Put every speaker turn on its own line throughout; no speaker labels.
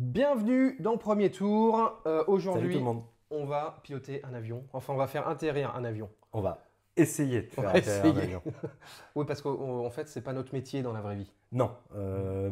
Bienvenue dans Premier Tour.
Salut tout
Aujourd'hui,
le monde.
on va piloter un avion. Enfin, on va faire atterrir un avion.
On va essayer de
On
faire
va
atterrir un
essayer.
avion.
Oui, parce qu'en fait, c'est pas notre métier dans la vraie vie.
Non,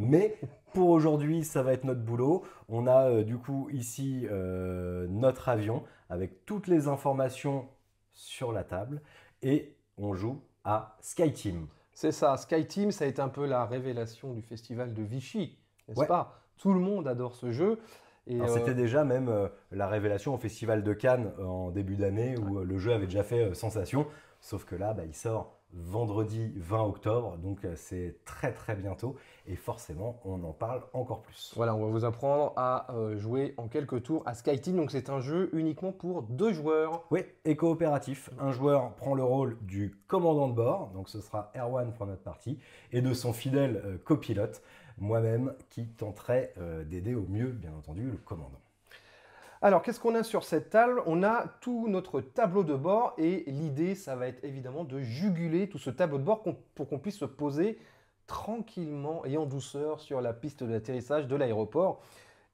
mais pour aujourd'hui, ça va être notre boulot. On a du coup ici notre avion avec toutes les informations sur la table et on joue à SkyTeam.
C'est ça. SkyTeam, ça a été un peu la révélation du festival de Vichy, n'est-ce
Ouais.
pas? Tout le monde adore ce jeu. Et
Alors c'était déjà même la révélation au Festival de Cannes en début d'année où le jeu avait déjà fait sensation. Sauf que là, il sort vendredi 20 octobre, donc c'est très très bientôt. Et forcément, on en parle encore plus.
voilà, on va vous apprendre à jouer en quelques tours à SkyTeam. Donc, c'est un jeu uniquement pour 2 joueurs.
Oui, et coopératif. Un joueur prend le rôle du commandant de bord, donc ce sera Erwan pour notre partie, et de son fidèle copilote, moi-même, qui tenterai d'aider au mieux, bien entendu, le commandant.
Alors, qu'est-ce qu'on a sur cette table? On a tout notre tableau de bord et l'idée, ça va être évidemment de juguler tout ce tableau de bord pour qu'on puisse se poser tranquillement et en douceur sur la piste d'atterrissage de l'aéroport.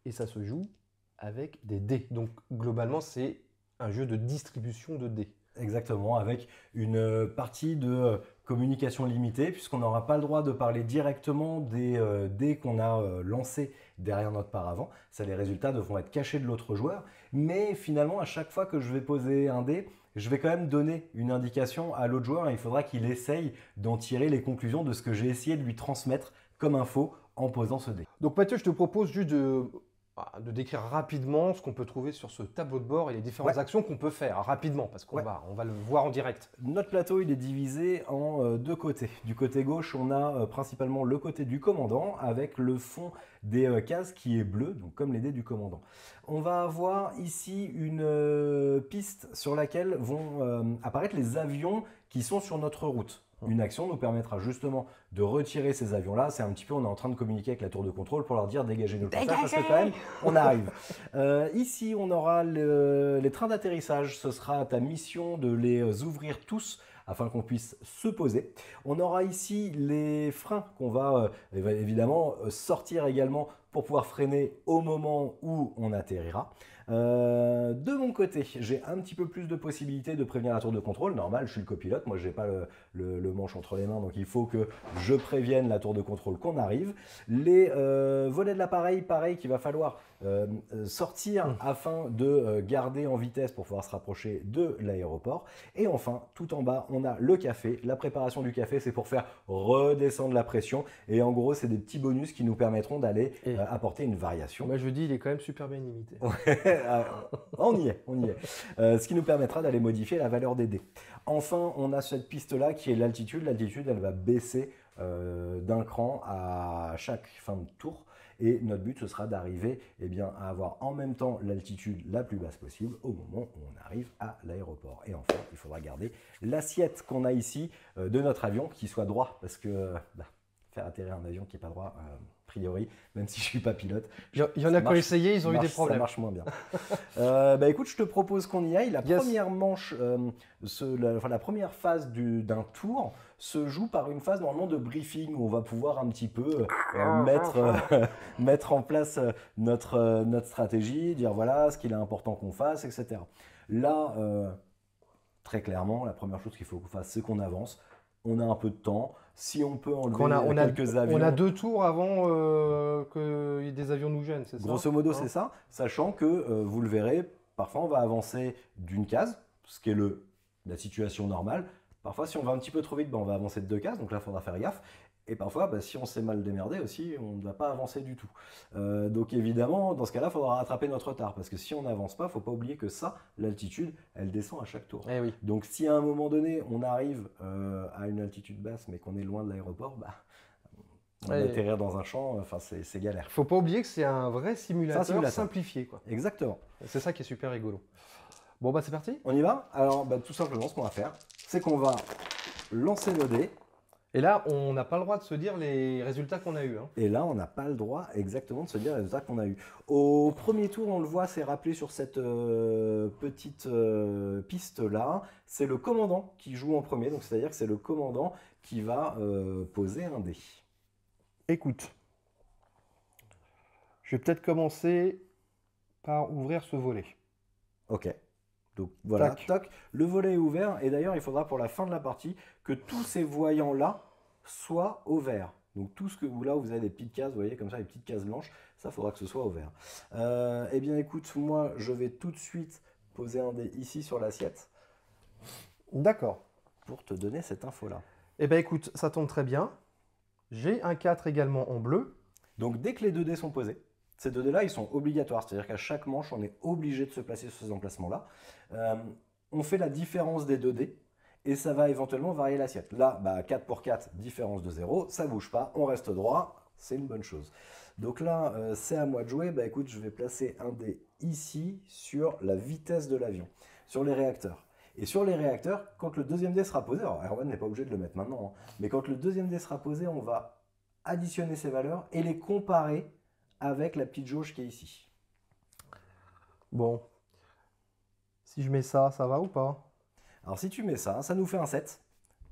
Et ça se joue avec des dés. Donc, globalement, c'est un jeu de distribution de dés.
Exactement, avec une partie de communication limitée, puisqu'on n'aura pas le droit de parler directement des dés qu'on a lancés derrière notre paravent. Ça, les résultats devront être cachés de l'autre joueur. Mais finalement, à chaque fois que je vais poser un dé, je vais quand même donner une indication à l'autre joueur et il faudra qu'il essaye d'en tirer les conclusions de ce que j'ai essayé de lui transmettre comme info en posant ce dé.
Donc, Mathieu, je te propose juste de décrire rapidement ce qu'on peut trouver sur ce tableau de bord et les différentes
Ouais.
actions qu'on peut faire rapidement, parce qu'on
Ouais.
on va le voir en direct.
Notre plateau, il est divisé en deux côtés. Du côté gauche, on a principalement le côté du commandant avec le fond des cases qui est bleu, donc comme les dés du commandant. On va avoir ici une piste sur laquelle vont apparaître les avions qui sont sur notre route. Une action nous permettra justement de retirer ces avions-là. C'est un petit peu, on est en train de communiquer avec la tour de contrôle pour leur dire dégagez nos passages parce que quand même, on arrive. Ici, on aura les trains d'atterrissage. Ce sera ta mission de les ouvrir tous afin qu'on puisse se poser. On aura ici les freins qu'on va évidemment sortir également pour pouvoir freiner au moment où on atterrira. De mon côté, j'ai un petit peu plus de possibilités de prévenir la tour de contrôle. Normal, je suis le copilote, moi je n'ai pas le manche entre les mains, donc il faut que je prévienne la tour de contrôle qu'on arrive. Les volets de l'appareil, pareil, qu'il va falloir sortir afin de garder en vitesse pour pouvoir se rapprocher de l'aéroport. Et enfin, tout en bas, on a le café. La préparation du café, c'est pour faire redescendre la pression. Et en gros, c'est des petits bonus qui nous permettront d'aller apporter une variation.
Moi, je dis, il est quand même super bien imité.
On y est, on y est. Ce qui nous permettra d'aller modifier la valeur des dés. Enfin, on a cette piste-là qui est l'altitude. L'altitude, elle va baisser d'un cran à chaque fin de tour. Et notre but, ce sera d'arriver à avoir en même temps l'altitude la plus basse possible au moment où on arrive à l'aéroport. Et enfin, il faudra garder l'assiette qu'on a ici de notre avion qui soit droit. Parce que faire atterrir un avion qui n'est pas droit, a priori, même si je ne suis pas pilote.
Il y en a qui ont essayé, ils ont eu des
Ça
problèmes.
marche moins bien. Écoute, je te propose qu'on y aille. La première manche, la première phase d'un tour se joue par une phase normalement de briefing où on va pouvoir un petit peu mettre en place notre stratégie, dire voilà ce qu'il est important qu'on fasse, etc. Là, très clairement, la première chose qu'il faut qu'on fasse, c'est qu'on avance. On a un peu de temps. Si on peut enlever quelques avions.
On a 2 tours avant que des avions nous gênent, c'est ça?
Grosso modo, c'est ça. Sachant que, vous le verrez, parfois on va avancer d'une case, ce qui est la situation normale. Parfois, si on va un petit peu trop vite, on va avancer de 2 cases. Donc là, il faudra faire gaffe. Et parfois, si on s'est mal démerdé aussi, on ne va pas avancer du tout. Donc évidemment, dans ce cas-là, il faudra rattraper notre retard. Parce que si on n'avance pas, il ne faut pas oublier que ça, l'altitude, elle descend à chaque tour.
Eh oui.
Donc si à un moment donné, on arrive à une altitude basse, mais qu'on est loin de l'aéroport, on va atterrir dans un champ, c'est galère.
Il ne faut pas oublier que c'est un vrai simulateur simplifié, quoi.
Exactement.
C'est ça qui est super rigolo. Bon, c'est parti.
On y va? Alors, tout simplement, ce qu'on va faire, c'est qu'on va lancer nos dés.
Et là, on n'a pas le droit de se dire les résultats qu'on a eus.
Et là, on n'a pas le droit exactement de se dire les résultats qu'on a eus. Au premier tour, on le voit, c'est rappelé sur cette petite piste-là. C'est le commandant qui joue en premier. Donc, c'est-à-dire que c'est le commandant qui va poser un dé. Écoute.
Je vais peut-être commencer par ouvrir ce volet.
Ok. Donc voilà,
Tac.
toc, le volet est ouvert. Et d'ailleurs, il faudra pour la fin de la partie que tous ces voyants-là soient au vert. Donc tout ce que vous là, vous avez des petites cases, vous voyez comme ça, des petites cases blanches, ça, il faudra que ce soit au vert. Eh bien, écoute, moi, je vais tout de suite poser un dé ici sur l'assiette
D'accord.
pour te donner cette info-là.
Eh bien écoute, ça tombe très bien. J'ai un 4 également en bleu.
Donc dès que les 2 dés sont posés, ces 2 dés-là, ils sont obligatoires. C'est-à-dire qu'à chaque manche, on est obligé de se placer sur ces emplacements-là. On fait la différence des 2 dés et ça va éventuellement varier l'assiette. Là, 4 pour 4, différence de 0, ça ne bouge pas, on reste droit, c'est une bonne chose. Donc là, c'est à moi de jouer. Écoute, je vais placer un dé ici sur la vitesse de l'avion, sur les réacteurs. Et sur les réacteurs, quand le deuxième dé sera posé, alors Erwan n'est pas obligé de le mettre maintenant, hein, mais quand le deuxième dé sera posé, on va additionner ces valeurs et les comparer avec la petite jauge qui est ici.
Bon. Si je mets ça, ça va ou pas?
Alors si tu mets ça, ça nous fait un 7.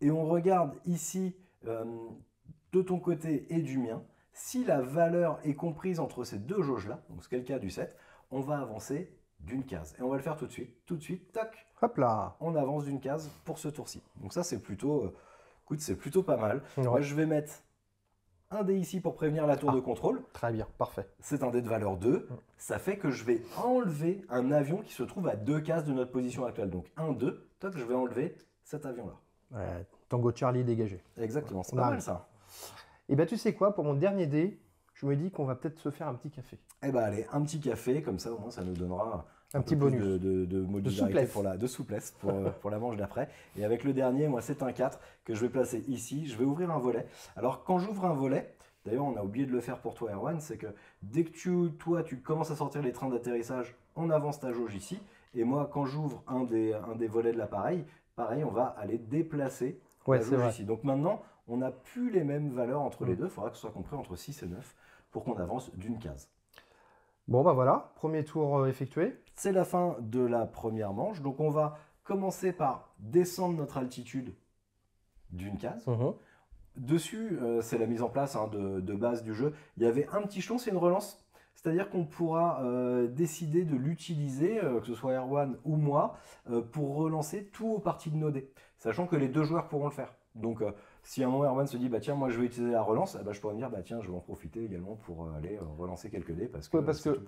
Et on regarde ici de ton côté et du mien. Si la valeur est comprise entre ces deux jauges-là, donc ce qui est le cas du 7, on va avancer d'une case. Et on va le faire tout de suite. Tout de suite, tac,
Hop là.
on avance d'une case pour ce tour-ci. Donc ça, c'est plutôt, écoute, c'est plutôt pas mal.
Ouais.
Moi, je vais mettre un dé ici pour prévenir la tour de contrôle.
Très bien, parfait.
C'est un dé de valeur 2. Ça fait que je vais enlever un avion qui se trouve à 2 cases de notre position actuelle. Donc 1, 2, toc, je vais enlever cet avion-là.
Tango Charlie dégagé.
Exactement, c'est
On
pas
arrive.
mal ça.
Et bien tu sais quoi, pour mon dernier dé, je me dis qu'on va peut-être se faire un petit café.
Eh ben allez, un petit café, comme ça au moins ça nous donnera
Un petit
peu plus
bonus.
de modularité de souplesse pour la manche d'après. Et avec le dernier, moi c'est un 4 que je vais placer ici. Je vais ouvrir un volet. Alors quand j'ouvre un volet, d'ailleurs on a oublié de le faire pour toi Erwan, c'est que dès que tu commences à sortir les trains d'atterrissage, on avance ta jauge ici. Et moi quand j'ouvre un des volets de l'appareil, pareil on va aller déplacer la jauge ici. Donc maintenant on n'a plus les mêmes valeurs entre les deux. Il faudra que ce soit compris entre 6 et 9 pour qu'on avance d'une case.
Bon bah voilà, premier tour effectué.
C'est la fin de la première manche. Donc on va commencer par descendre notre altitude d'une case. Dessus, c'est la mise en place de base du jeu. Il y avait un petit jeton, c'est une relance. C'est-à-dire qu'on pourra décider de l'utiliser, que ce soit Erwan ou moi, pour relancer tout aux parties de nos dés. Sachant que les deux joueurs pourront le faire. Donc si à un moment Erwan se dit tiens moi je vais utiliser la relance, je pourrais me dire tiens je vais en profiter également pour aller relancer quelques dés parce que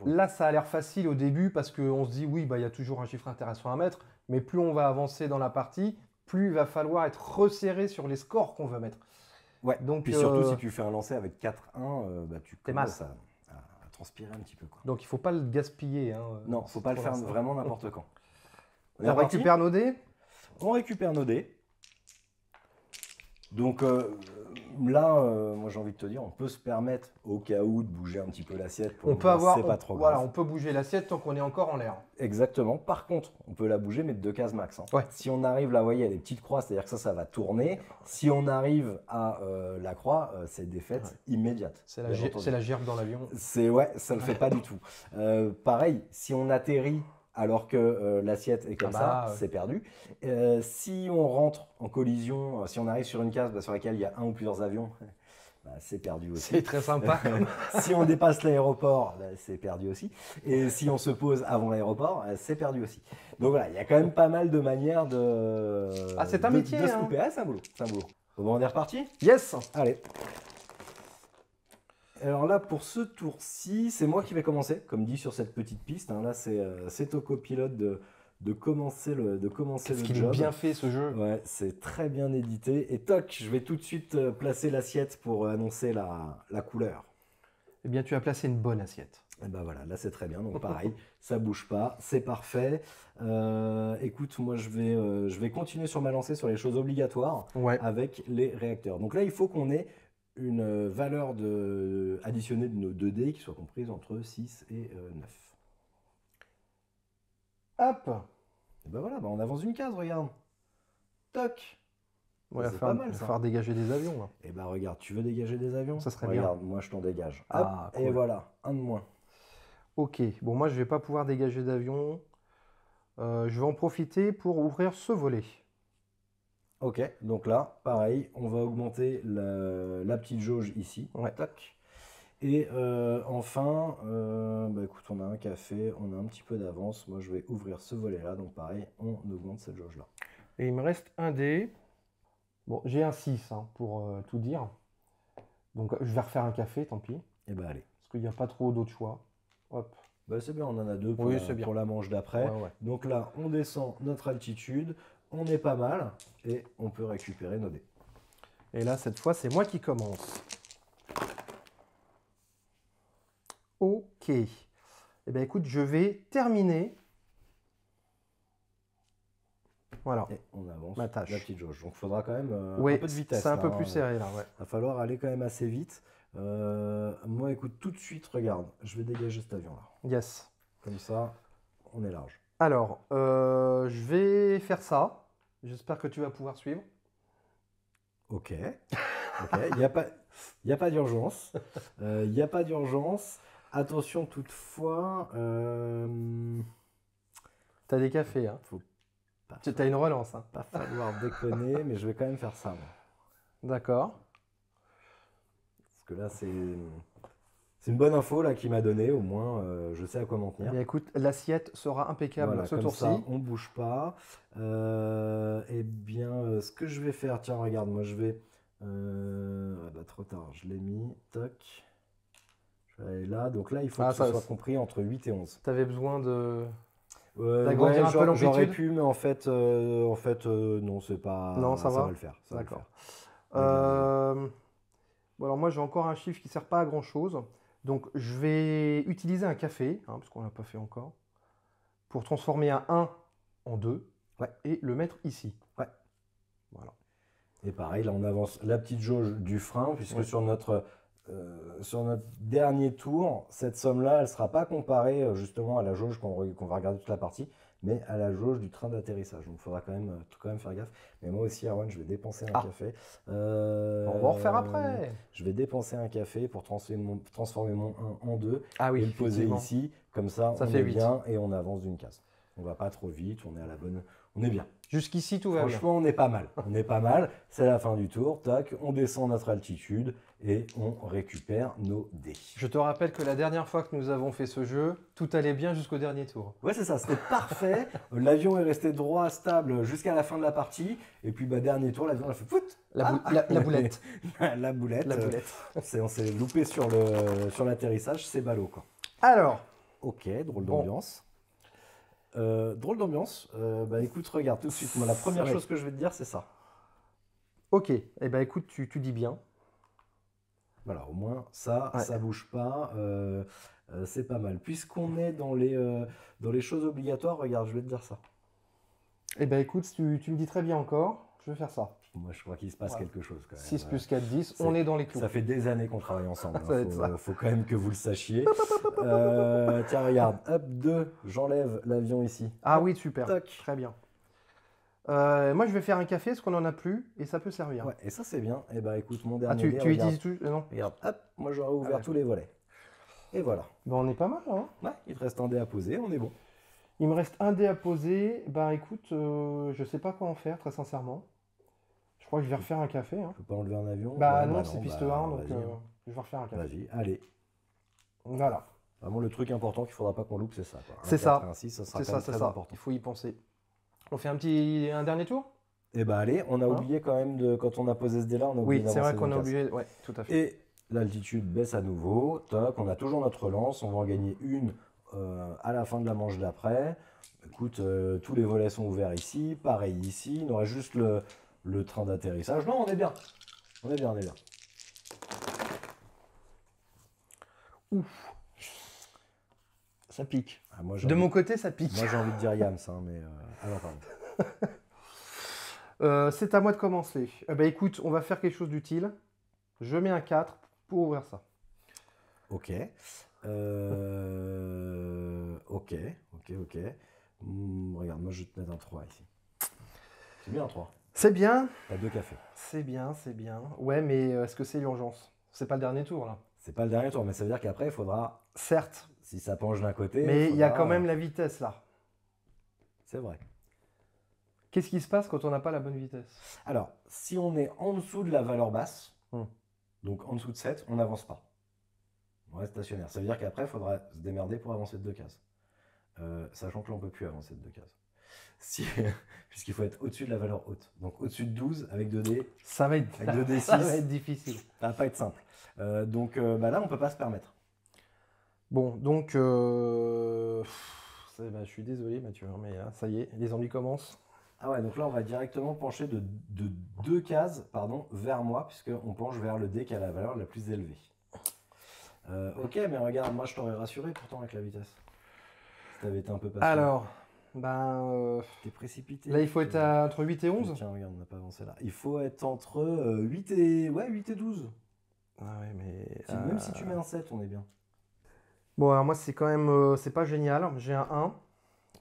là ça a l'air facile au début parce qu'on se dit oui il y a toujours un chiffre intéressant à mettre, mais plus on va avancer dans la partie, plus il va falloir être resserré sur les scores qu'on veut mettre.
Ouais, donc puis surtout si tu fais un lancer avec 4-1, tu commences à transpirer un petit peu quoi.
Donc il faut pas le gaspiller.
Non, faut pas le faire vraiment n'importe quand.
On récupère nos dés.
On récupère nos dés. Donc là, moi j'ai envie de te dire, on peut se permettre au cas où de bouger un petit peu l'assiette. C'est pas trop grave.
Voilà, on peut bouger l'assiette tant qu'on est encore en l'air.
Exactement. Par contre, on peut la bouger mais de 2 cases max.
Ouais.
Si on arrive là, vous voyez, il y a des petites croix, c'est-à-dire que ça va tourner. Si on arrive à la croix, c'est défaite immédiate.
C'est la gerbe dans l'avion.
Ça le fait pas du tout. Pareil, si on atterrit alors que l'assiette est comme c'est perdu. Si on rentre en collision, si on arrive sur une case sur laquelle il y a un ou plusieurs avions, c'est perdu aussi.
C'est très sympa.
Si on dépasse l'aéroport, c'est perdu aussi. Et si on se pose avant l'aéroport, c'est perdu aussi. Donc voilà, il y a quand même pas mal de manières de...
c'est un métier.
De se couper. C'est un boulot. Bon, on est reparti?
Yes.
Allez. Alors là, pour ce tour-ci, c'est moi qui vais commencer, comme dit sur cette petite piste. Là, c'est au copilote de commencer le job.
Qu'est-ce qu'il est bien fait ce jeu.
Ouais, c'est très bien édité. Et toc, je vais tout de suite placer l'assiette pour annoncer la couleur.
Eh bien, tu as placé une bonne assiette.
Et ben voilà, là c'est très bien. Donc pareil, ça bouge pas, c'est parfait. Écoute, moi je vais continuer sur ma lancée sur les choses obligatoires avec les réacteurs. Donc là, il faut qu'on ait une valeur additionnée de nos 2 dés qui soit comprise entre 6 et 9.
Hop.
Et ben voilà, on avance une case, regarde. Toc.
Ouais, c'est pas mal, ça. Faire dégager des avions. Là.
Et ben regarde, tu veux dégager des avions?
Ça serait
regarde,
bien.
Moi je t'en dégage.
Hop,
cool. Et voilà, un de moins.
Ok, bon moi je vais pas pouvoir dégager d'avions. Je vais en profiter pour ouvrir ce volet.
Ok, donc là, pareil, on va augmenter la petite jauge ici.
Ouais.
Tac. Et enfin, bah écoute, on a un café, on a un petit peu d'avance. Moi, je vais ouvrir ce volet-là. Donc pareil, on augmente cette jauge-là.
Et il me reste un dé. Bon, j'ai un 6 hein, pour tout dire. Donc je vais refaire un café, tant pis.
Et bah allez.
Parce qu'il n'y a pas trop d'autres choix. Hop.
Bah c'est bien, on en a deux pour,
Oui, c'est bien.
pour la manche d'après.
Ouais, ouais.
Donc là, on descend notre altitude. On est pas mal. Et on peut récupérer nos dés.
Et là, cette fois, c'est moi qui commence. Ok. Eh bien, écoute, je vais terminer. Voilà.
Et on avance
Ma tâche.
la petite jauge. Donc il faudra quand même un
Oui,
peu de vitesse.
c'est un peu
là,
plus serré là. Ouais.
Va falloir aller quand même assez vite. Moi, écoute, tout de suite, regarde, je vais dégager cet avion-là.
Yes.
Comme ça, on est large.
Alors, je vais faire ça. J'espère que tu vas pouvoir suivre.
Ok. Ok. Il n'y a pas d'urgence. Il n'y a pas d'urgence. Attention toutefois.
T'as des cafés, hein.
Faut pas,
T'as une relance, hein.
pas falloir déconner, mais je vais quand même faire ça. Moi.
D'accord.
Parce que là, c'est une bonne info là qu'il m'a donné. Au moins, je sais à quoi m'en
Eh
tenir.
bien, écoute, l'assiette sera impeccable
Voilà,
ce
comme
tour-ci.
ça, on bouge pas. Eh bien, ce que je vais faire, tiens, regarde, moi je vais. Ah bah, trop tard, je l'ai mis. Toc. Je vais aller là. Donc là, il faut
Ah,
que ce
ça,
soit compris entre 8 et 11.
T'avais besoin de...
Ouais,
d'agrandir un peu
j'aurais
l'amplitude.
pu, mais en fait, non, c'est pas.
Non, ça va
va le faire. Ça va le
D'accord.
faire.
Bon, alors moi, j'ai encore un chiffre qui ne sert pas à grand-chose. Donc, je vais utiliser un café, hein, parce qu'on ne l'a pas fait encore, pour transformer un 1 en 2
Ouais.
et le mettre ici.
Ouais.
Voilà.
Et pareil, là, on avance la petite jauge du frein, puisque
Ouais.
sur notre dernier tour, cette somme-là, elle ne sera pas comparée justement à la jauge qu'on va regarder toute la partie, mais à la jauge du train d'atterrissage. Donc il faudra quand même faire gaffe. Mais moi aussi, Erwan, je vais dépenser un café.
On va en refaire après.
Je vais dépenser un café pour transformer mon 1 en 2
Ah oui,
et le poser
effectivement.
ici. Comme ça,
Ça
on
fait
est
8.
bien et on avance d'une case. On va pas trop vite, on est à la bonne. On est bien.
Jusqu'ici, tout va bien.
Franchement, on est pas mal. On est pas mal. C'est la fin du tour. Tac, on descend notre altitude et on récupère nos dés.
Je te rappelle que la dernière fois que nous avons fait ce jeu, tout allait bien jusqu'au dernier tour.
Ouais, c'est ça, c'était parfait. L'avion est resté droit, stable jusqu'à la fin de la partie. Et puis, bah, dernier tour, l'avion a fait foot.
La boulette.
La boulette.
La boulette.
On s'est loupé sur l'atterrissage, c'est ballot, quoi.
Alors,
Ok, drôle
Bon.
d'ambiance. Drôle d'ambiance. Bah écoute, regarde tout de suite. Moi, la première
Ouais.
chose que je vais te dire, c'est ça.
ok. Eh ben, écoute, tu dis bien.
Voilà, au moins ça,
Ouais.
ça bouge pas. C'est pas mal. Puisqu'on est dans les choses obligatoires, regarde, je vais te dire ça.
Eh ben, écoute, tu me dis très bien encore. Je vais faire ça.
Moi, je crois qu'il se passe
Voilà.
quelque chose quand même.
6 plus 4, 10. On est dans les clous.
Ça fait des années qu'on travaille ensemble.
Ça va être ça.
Faut quand même que vous le sachiez. Tiens, regarde. Hop, 2. J'enlève l'avion ici.
Ah
Hop,
oui, super.
Toc.
Très bien. Moi, je vais faire un café, parce qu'on n'en a plus, et ça peut servir.
Ouais, et ça, c'est bien. Et bah écoute, mon
Ah,
dernier
tu
dé, regarde.
utilises tout non.
Regarde, hop, moi j'aurais ouvert
ouais.
tous les volets. Et voilà.
Ben, on est pas mal, hein.
Ouais, il te reste un dé à poser, on est bon.
Il me reste un dé à poser. Ben, écoute, je sais pas quoi en faire, très sincèrement. Je crois que je vais refaire un café. Hein.
Je peux pas enlever un avion.
Bah
Ouais,
non, c'est piste 1, donc
vas-y,
je vais refaire un café.
Vas-y, allez.
Voilà.
Vraiment, le truc important qu'il faudra pas qu'on loupe, c'est ça. Quoi.
C'est
Un
ça.
4 et un 6, ça sera
C'est
quand
ça,
même
c'est
très
ça.
important.
Il faut y penser. On fait un dernier tour?
Et bah allez, on a
Hein
oublié quand même, quand on a posé ce dé là, on a oublié
Oui, c'est vrai
d'avancer
qu'on
d'une
a
case.
oublié. Ouais, tout à fait.
Et l'altitude baisse à nouveau. Toc, on a toujours notre relance. On va en gagner une à la fin de la manche d'après. Écoute, tous les volets sont ouverts ici. Pareil ici. Il nous reste juste le train d'atterrissage. Non, on est bien. On est bien, on est bien.
Ouf. Ça pique.
Ah, moi,
De mon côté, ça pique.
moi, j'ai envie de dire Yams, hein, mais... Alors, pardon.
C'est à moi de commencer. Bah écoute, on va faire quelque chose d'utile. Je mets un 4 pour ouvrir ça.
Ok. Ok. Regarde, moi, je vais te mettre un 3 ici. C'est bien un 3.
C'est bien.
T'as 2 cafés.
C'est bien, c'est bien. Ouais, mais est-ce que c'est l'urgence? C'est pas le dernier tour, là.
C'est pas le dernier tour, mais ça veut dire qu'après, il faudra...
Certes.
Si ça penche d'un côté...
Mais il y a
faudra-
quand même la vitesse, là.
C'est vrai.
Qu'est-ce qui se passe quand on n'a pas la bonne vitesse?
Alors, si on est en dessous de la valeur basse,
Hmm.
donc en dessous de 7, on n'avance pas. On reste stationnaire. Ça veut dire qu'après, il faudra se démerder pour avancer de 2 cases. Sachant que là, on ne peut plus avancer de 2 cases. Si, puisqu'il faut être au-dessus de la valeur haute. Donc au-dessus de 12 avec 2D.
Ça va être,
Avec 2D6.
ça va être difficile.
Ça va pas être simple. Donc là, on peut pas se permettre.
Bon, donc, je suis désolé Mathieu, hein, mais là, ça y est, les ennuis commencent.
Ah ouais, donc là, on va directement pencher de 2 cases vers moi, puisqu'on penche vers le dé qui a la valeur la plus élevée. Ok, mais regarde, moi je t'aurais rassuré pourtant avec la vitesse. Si t'avais été un peu patient.
Alors,
T'es précipité.
là il faut être entre 8 et 11.
Tiens, regarde, on n'a pas avancé là. Il faut être entre 8 et 12.
Ah ouais, mais...
Même si tu mets un 7, on est bien.
Bon, alors moi c'est quand même, c'est pas génial, j'ai un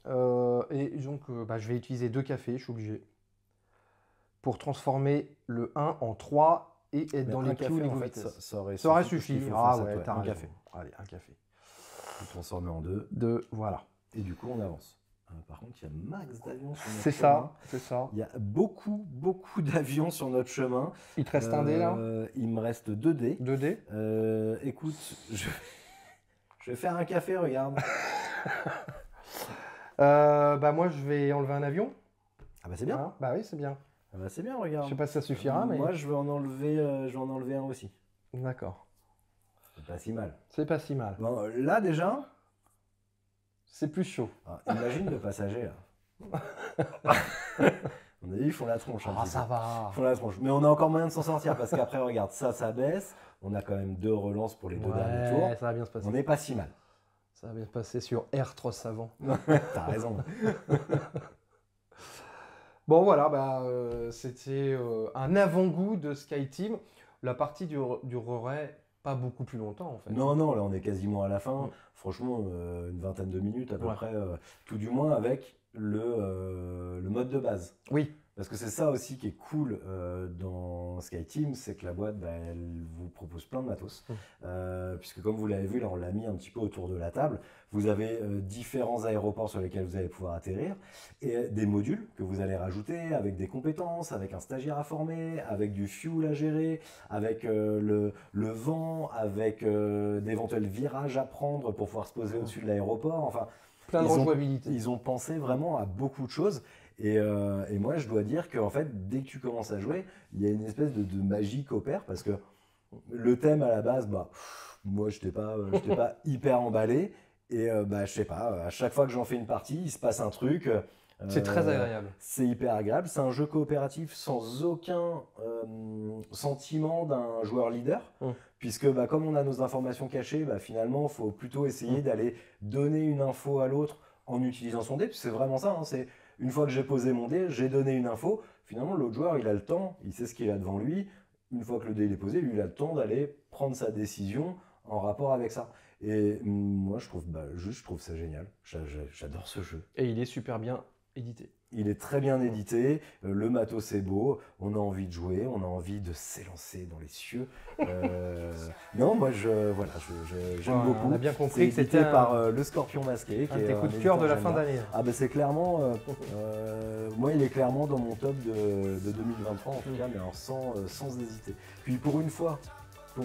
1. Et donc je vais utiliser 2 cafés, je suis obligé. Pour transformer le 1 en 3 et être
Mais
dans
un
les
café,
clous niveau
en fait,
vitesse.
ça aurait
Ça aurait
suffi,
suffi.
il faut
Ah
faire ça,
ouais,
ouais.
t'as
Un
raison.
café.
Allez, un café.
On transforme en 2.
2, voilà.
Et du coup, on avance. Par contre, il y a max d'avions sur notre
C'est
chemin.
ça, c'est ça.
Il y a beaucoup d'avions sur notre chemin.
Il te reste un dé là?
Il me reste 2 dés.
2 dés?
Écoute, je vais faire un café, regarde.
Moi je vais enlever un avion.
Ah bah c'est bien.
Hein, bah oui, c'est bien.
Ah bah c'est bien, regarde.
Je sais pas si ça suffira, mais...
Moi, je vais en enlever un aussi.
D'accord.
C'est pas si mal.
C'est pas si mal.
Bon, là déjà,
C'est plus chaud.
imagine le passager là. On a dit, ils font la tronche.
Ah, ça va.
Ils font la tronche. Mais on a encore moyen de s'en sortir parce qu'après, regarde, ça baisse. On a quand même 2 relances pour les 2 derniers tours.
Ça va bien se passer.
On n'est pas si mal.
Ça va bien se passer sur Air Tross avant.
T'as raison.
Bon voilà, c'était un avant-goût de SkyTeam. La partie durerait pas beaucoup plus longtemps en fait.
Non, là on est quasiment à la fin. Franchement, une vingtaine de minutes à peu près, tout du moins avec le mode de base.
Oui.
Parce que c'est ça aussi qui est cool dans SkyTeam, c'est que la boîte, elle vous propose plein de matos. Puisque comme vous l'avez vu, là on l'a mis un petit peu autour de la table. Vous avez différents aéroports sur lesquels vous allez pouvoir atterrir et des modules que vous allez rajouter avec des compétences, avec un stagiaire à former, avec du fuel à gérer, avec le vent, avec d'éventuels virages à prendre pour pouvoir se poser au-dessus de l'aéroport. Enfin,
plein de rejouabilité.
Ils ont pensé vraiment à beaucoup de choses. Et moi, je dois dire qu'en fait, dès que tu commences à jouer, il y a une espèce de magie qui opère parce que le thème à la base, moi, je n'étais pas hyper emballé. Et je sais pas, à chaque fois que j'en fais une partie, il se passe un truc.
C'est très agréable.
C'est hyper agréable. C'est un jeu coopératif sans aucun sentiment d'un joueur leader. Puisque comme on a nos informations cachées, finalement, il faut plutôt essayer d'aller donner une info à l'autre en utilisant son dé. C'est vraiment ça. C'est une fois que j'ai posé mon dé, j'ai donné une info. Finalement, l'autre joueur, il a le temps, il sait ce qu'il a devant lui. Une fois que le dé il est posé, lui, il a le temps d'aller prendre sa décision en rapport avec ça. Et moi, je trouve ça génial. J'adore ce jeu.
Et il est super bien édité.
Il est très bien édité, le matos est beau, on a envie de jouer, on a envie de s'élancer dans les cieux. Non, moi j'aime beaucoup.
On a bien compris que
c'était
c'était
par le Scorpion Masqué.
Un des coups de cœur de la fin d'année.
Ah c'est clairement, moi il est clairement dans mon top de 2023 en tout cas, mais alors sans hésiter. Puis pour une fois que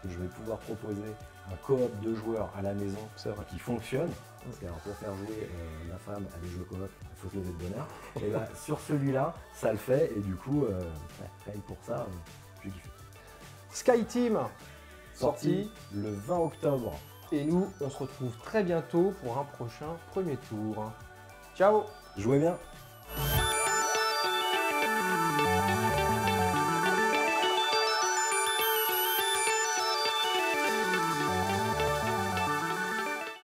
je vais pouvoir proposer un coop de joueurs à la maison qui fonctionne. Parce que pour faire jouer ma femme à des jeux coop, il faut se lever de bonheur. Et sur celui-là, ça le fait. Et du coup, rien pour ça, j'ai kiffé.
SkyTeam, sorti
le 20 octobre.
Et nous, on se retrouve très bientôt pour un prochain premier tour. Ciao!
Jouez bien!